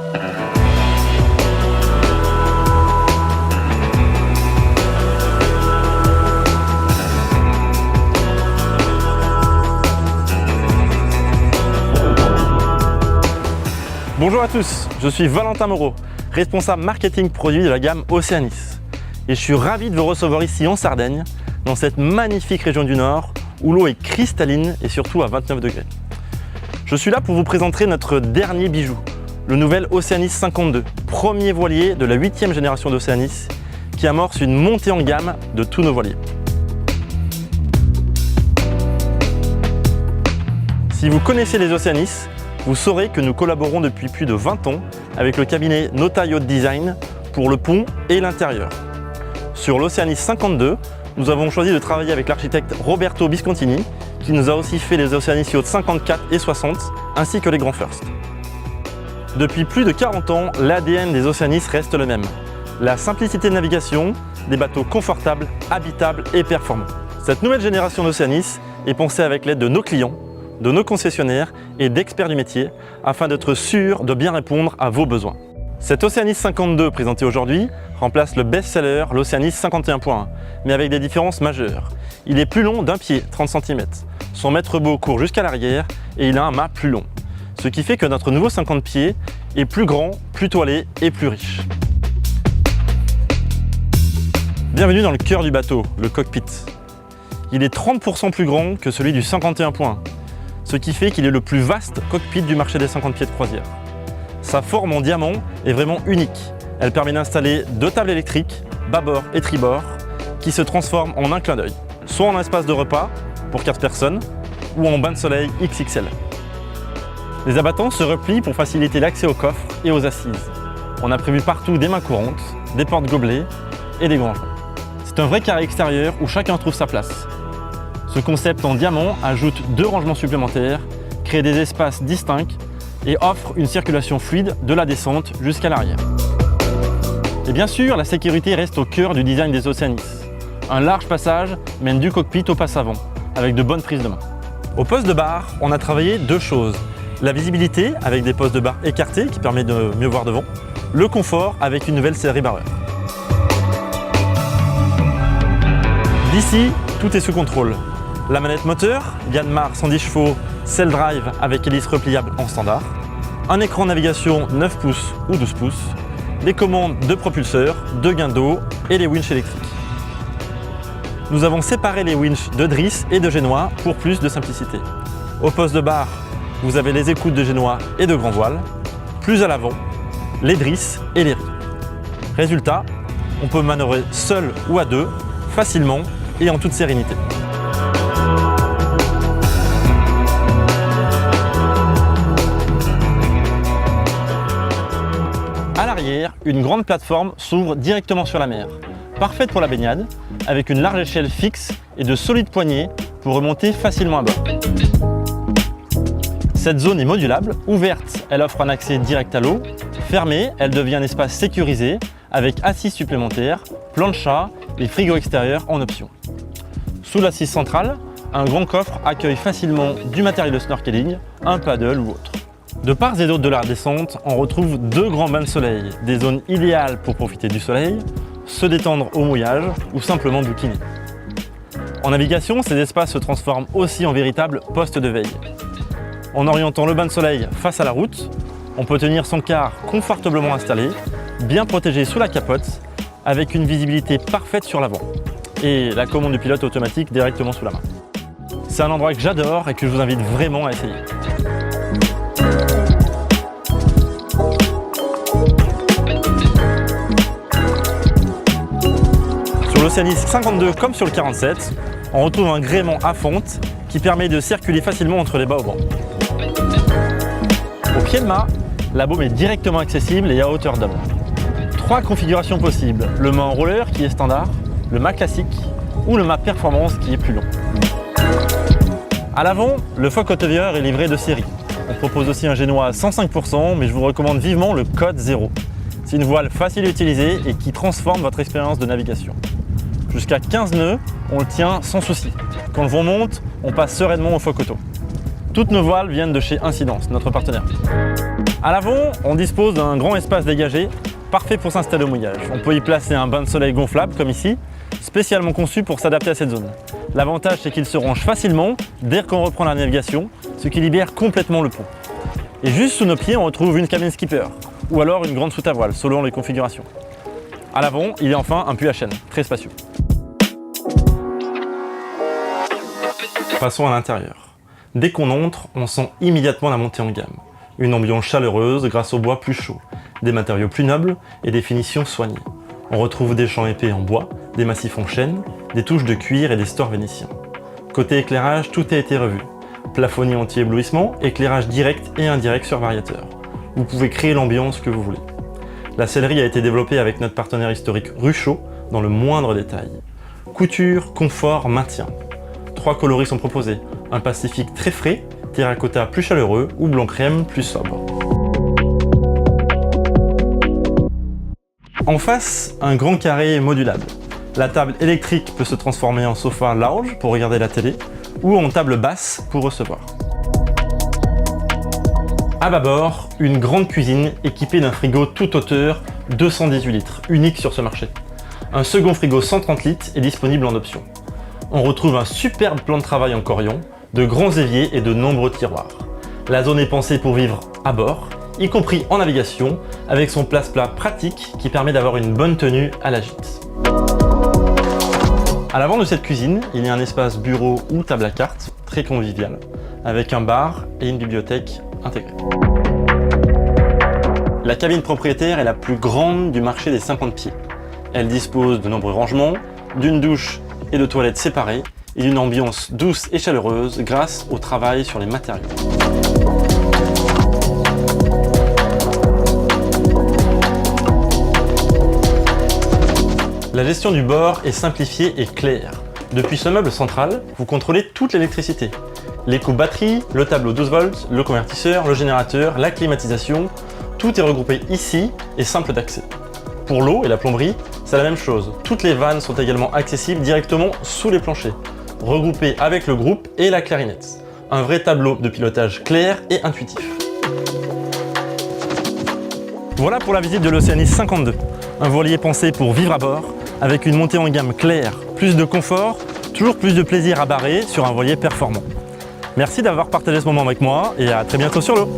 Bonjour à tous, je suis Valentin Moreau, responsable marketing produit de la gamme Oceanis. Et je suis ravi de vous recevoir ici en Sardaigne, dans cette magnifique région du Nord, où l'eau est cristalline et surtout à 29 degrés. Je suis là pour vous présenter notre dernier bijou, le nouvel Oceanis 52, premier voilier de la 8e génération d'Oceanis, qui amorce une montée en gamme de tous nos voiliers. Si vous connaissez les Oceanis, vous saurez que nous collaborons depuis plus de 20 ans avec le cabinet Nota Yacht Design pour le pont et l'intérieur. Sur l'Oceanis 52, nous avons choisi de travailler avec l'architecte Roberto Biscontini, qui nous a aussi fait les Oceanis Yacht 54 et 60, ainsi que les Grand First. Depuis plus de 40 ans, l'ADN des Oceanis reste le même. La simplicité de navigation, des bateaux confortables, habitables et performants. Cette nouvelle génération d'Oceanis est pensée avec l'aide de nos clients, de nos concessionnaires et d'experts du métier afin d'être sûr de bien répondre à vos besoins. Cet Oceanis 52 présenté aujourd'hui remplace le best-seller, l'Oceanis 51.1, mais avec des différences majeures. Il est plus long d'un pied, 30 cm. Son maître-bau court jusqu'à l'arrière et il a un mât plus long. Ce qui fait que notre nouveau 50 pieds est plus grand, plus toilé et plus riche. Bienvenue dans le cœur du bateau, le cockpit. Il est 30% plus grand que celui du 51.1. Ce qui fait qu'il est le plus vaste cockpit du marché des 50 pieds de croisière. Sa forme en diamant est vraiment unique. Elle permet d'installer 2 tables électriques, bâbord et tribord, qui se transforment en un clin d'œil, soit en espace de repas pour 4 personnes, ou en bain de soleil XXL. Les abattants se replient pour faciliter l'accès aux coffres et aux assises. On a prévu partout des mains courantes, des portes-gobelets et des grangements. C'est un vrai carré extérieur où chacun trouve sa place. Ce concept en diamant ajoute 2 rangements supplémentaires, crée des espaces distincts et offre une circulation fluide de la descente jusqu'à l'arrière. Et bien sûr, la sécurité reste au cœur du design des Oceanis. Un large passage mène du cockpit au passe avant, avec de bonnes prises de main. Au poste de barre, on a travaillé 2 choses. La visibilité, avec des postes de barre écartés qui permet de mieux voir devant. Le confort, avec une nouvelle série barreur. D'ici, tout est sous contrôle. La manette moteur, Yanmar 110 chevaux, Cell Drive avec hélice repliable en standard, un écran navigation 9 pouces ou 12 pouces, des commandes de propulseurs, de gain d'eau et les winches électriques. Nous avons séparé les winches de drisse et de génois pour plus de simplicité. Au poste de barre, vous avez les écoutes de génois et de grand voile, plus à l'avant, les drisses et les ris. Résultat, on peut manœuvrer seul ou à 2, facilement et en toute sérénité. À l'arrière, une grande plateforme s'ouvre directement sur la mer, parfaite pour la baignade, avec une large échelle fixe et de solides poignées pour remonter facilement à bord. Cette zone est modulable, ouverte, elle offre un accès direct à l'eau, fermée, elle devient un espace sécurisé avec assises supplémentaires, plancha et frigo extérieur en option. Sous l'assise centrale, un grand coffre accueille facilement du matériel de snorkeling, un paddle ou autre. De part et d'autre de la descente, on retrouve 2 grands bains de soleil, des zones idéales pour profiter du soleil, se détendre au mouillage ou simplement bouquiner. En navigation, ces espaces se transforment aussi en véritables postes de veille. En orientant le bain de soleil face à la route, on peut tenir son quart confortablement installé, bien protégé sous la capote, avec une visibilité parfaite sur l'avant et la commande du pilote automatique directement sous la main. C'est un endroit que j'adore et que je vous invite vraiment à essayer. Sur l'Oceanis 52 comme sur le 47, on retrouve un gréement à fonte qui permet de circuler facilement entre les baobans. Au pied de mât, la baume est directement accessible et à hauteur d'homme. 3 configurations possibles, le mât en roller qui est standard, le mât classique ou le mât performance qui est plus long. À l'avant, le foc hautevilleur est livré de série. On propose aussi un génois à 105%, mais je vous recommande vivement le Code 0. C'est une voile facile à utiliser et qui transforme votre expérience de navigation. Jusqu'à 15 nœuds, on le tient sans souci. Quand le vent monte, on passe sereinement au foc auto. Toutes nos voiles viennent de chez Incidence, notre partenaire. À l'avant, on dispose d'un grand espace dégagé, parfait pour s'installer au mouillage. On peut y placer un bain de soleil gonflable, comme ici, spécialement conçu pour s'adapter à cette zone. L'avantage, c'est qu'il se range facilement dès qu'on reprend la navigation, ce qui libère complètement le pont. Et juste sous nos pieds, on retrouve une cabine skipper, ou alors une grande soute à voile, selon les configurations. À l'avant, il y a enfin un puits à chaîne, très spacieux. Passons à l'intérieur. Dès qu'on entre, on sent immédiatement la montée en gamme. Une ambiance chaleureuse grâce au bois plus chaud, des matériaux plus nobles et des finitions soignées. On retrouve des champs épais en bois, des massifs en chêne, des touches de cuir et des stores vénitiens. Côté éclairage, tout a été revu. Plafonnier anti-éblouissement, éclairage direct et indirect sur variateur. Vous pouvez créer l'ambiance que vous voulez. La sellerie a été développée avec notre partenaire historique Ruchot dans le moindre détail. Couture, confort, maintien. 3 coloris sont proposés, un pacifique très frais, terracotta plus chaleureux ou blanc crème plus sobre. En face, un grand carré modulable. La table électrique peut se transformer en sofa lounge pour regarder la télé ou en table basse pour recevoir. À bâbord, une grande cuisine équipée d'un frigo toute hauteur 218 litres, unique sur ce marché. Un second frigo 130 litres est disponible en option. On retrouve un superbe plan de travail en corion, de grands éviers et de nombreux tiroirs. La zone est pensée pour vivre à bord, y compris en navigation, avec son place-plat pratique qui permet d'avoir une bonne tenue à la gîte. À l'avant de cette cuisine, il y a un espace bureau ou table à cartes, très convivial, avec un bar et une bibliothèque intégrée. La cabine propriétaire est la plus grande du marché des 50 pieds. Elle dispose de nombreux rangements, d'une douche et de toilettes séparées et d'une ambiance douce et chaleureuse grâce au travail sur les matériaux. La gestion du bord est simplifiée et claire. Depuis ce meuble central, vous contrôlez toute l'électricité. L'éco-batterie, le tableau 12 volts, le convertisseur, le générateur, la climatisation, tout est regroupé ici et simple d'accès. Pour l'eau et la plomberie, c'est la même chose. Toutes les vannes sont également accessibles directement sous les planchers, regroupées avec le groupe et la clarinette. Un vrai tableau de pilotage clair et intuitif. Voilà pour la visite de l'Oceanis 52. Un voilier pensé pour vivre à bord, avec une montée en gamme claire, plus de confort, toujours plus de plaisir à barrer sur un voilier performant. Merci d'avoir partagé ce moment avec moi et à très bientôt sur l'eau.